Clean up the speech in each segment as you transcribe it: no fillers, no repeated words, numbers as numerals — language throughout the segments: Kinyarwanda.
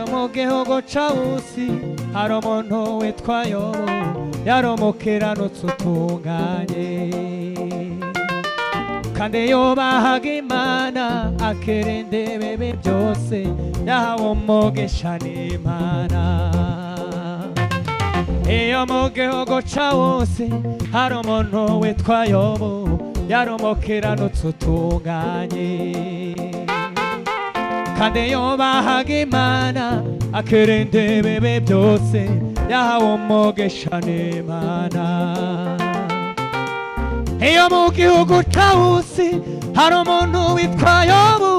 mu gihugu c'awusi hari umuntu witwa Yobu yari umukiranutsi utunganye kandi yubahaga Imana akirinda ibibi byose yahawe umugisha n'Imana. Iyo mu gihugu c'awusi hari umuntu witwa Yobu yari umukiranutsi utunganye kandi yubahaga Imana akirinda ibibi byose yahawe umugisha n'Imana. Iyo mu gihugu c'awusi hari umuntu witwa Yobu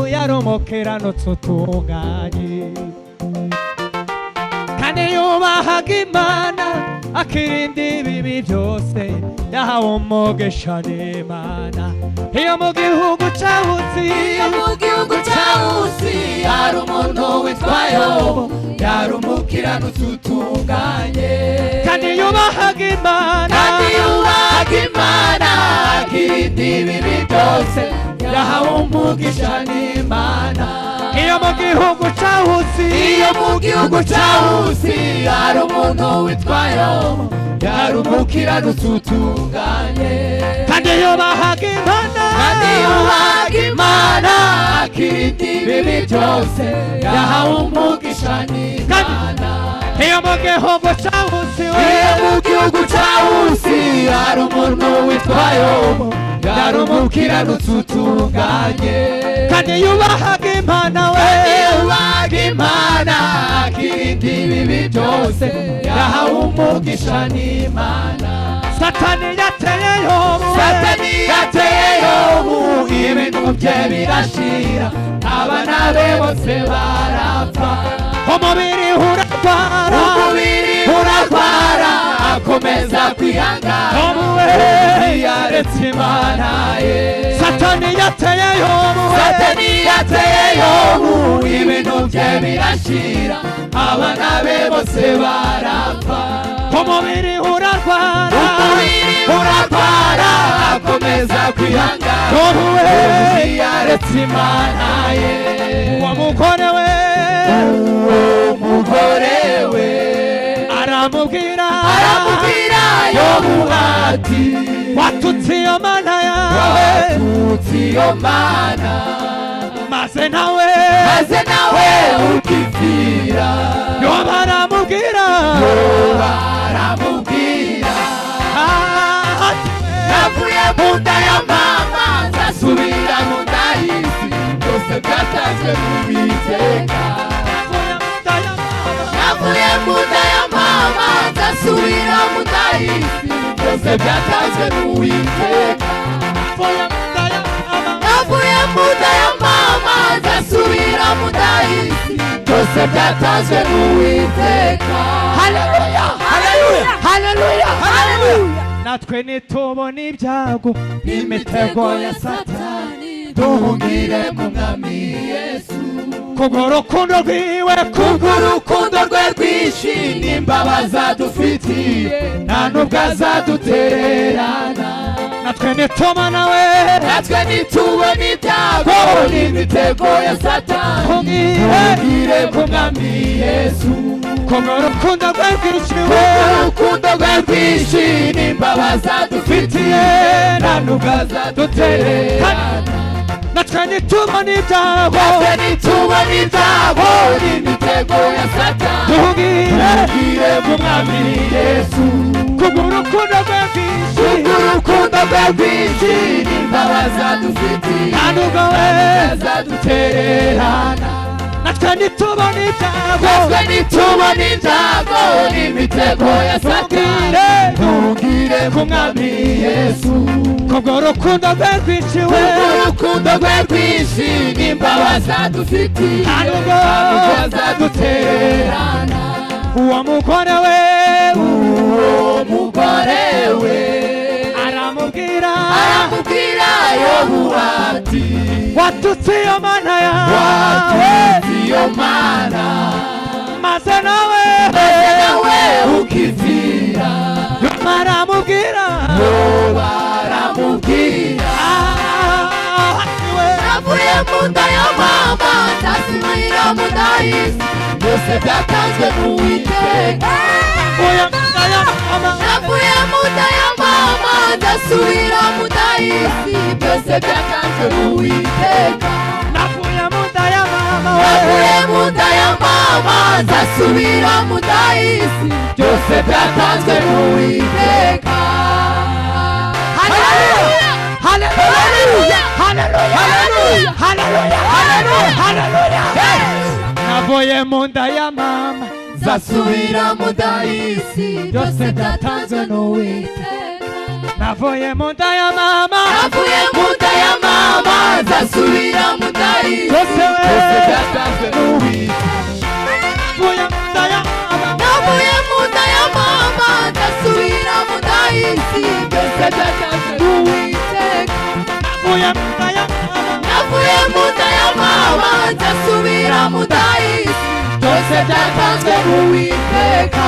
yari umukiranutsi utunganye kandi yubahaga Imana akirinda ibibi byose yahawe umugisha n'Imana. Iyo mu gihugu c'awusi hari umuntu witwa Yobu yari umukiranutsi utunganye kandi yubahaga Imana akirinda ibibi byose yahawe umugisha n'Imana. Iyo mu gihugu c'awusi hari umuntu witwa Yobu yari umukiranutsi utunganye kandi yubahaga Imana akirinda ibibi byose yahawe umugisha n'Imana. Iyo mu gihugu c'awusi hari umuntu witwa Yobu yari umukiranutsi utunganye kandi yubahaga Imana akirinda ibibi byose yahawe umugisha n'Imana. Satani yateye Yobu ibintu bye birashira abana be bose barapfa umubiri urarwara akomeza kwihangana yaretse Imana ye. Satani yateye Yobu ibintu bye birashira abana be bose barapfa umubiri urarwara akomeza kwihangana yaretse Imana ye. Uwo mugore we aramubwira Yobu ati watutse iyo Mana yawe maze nawe ukipfira. Yobu aramubwira navuye mu nda ya mama nzasubira mu nda y'isi byose byatanzwe n'Uwiteka. Navuye mu nda ya mama nzasubira mu nda y'isi byose byatanzwe n'Uwiteka. Navuye mu nda ya mama nzasubira mu nda y'isi byose byatanzwe n'Uwiteka. Haleluya, haleluya, haleluya, haleluya. Natwe nitubona ibyago n'imitego ya Satani duhungire mu Mwami Yesu kubw'urukundo rwe rwinshi n'imbabazi adufitiye nta nubwo azadutererana. Natwe nitubona ibyago n'imitego ya Satani duhungire mu Mwami Yesu kubw'urukundo rwe rwinshi n'imbabazi adufitiye nta nubwo azadutererana. Natwe nitubona ibyago n'imitego ya Satani duhungire mu Mwami Yesu kubw'urukundo rwe rwinshi n'imbabazi adufitiye nta nubwo azadutererana. Natwe nitubona ibyago n'imitego ya Satani duhungire mu Mwami Yesu kubw'urukundo rwe rwinshi n'imbabazi adufitiye nta nubwo azadutererana. Uwo mugore we aramubwira Yobu ati watutse iyo Mana yawe maze nawe ukipfira. Baramubwira navuye mu nda ya mama nzasubira mu nda y'isi byose byatanzwe n'Uwiteka. Navuye mu nda ya mama ndasubira mu nda y'isi, byose byatanzwe n'Uwiteka. Navuye mu nda ya mama ndasubira mu nda y'isi, byose byatanzwe n'Uwiteka. Haleluya! Haleluya! Haleluya! Haleluya! Haleluya! Navuye mu nda ya mama nzasubira mu nda y'isi, byose byatanzwe n'Uwiteka. Navuye mu nda ya mama nzasubira mu nda y'isi, byose byatanzwe n'Uwiteka. Navuye mu nda ya mama nzasubira mu nda y'isi, byose byatanzwe n'Uwiteka. Navuye mu nda ya mama nzasubira mu nda y'isi, byose byatanzwe n'Uwiteka.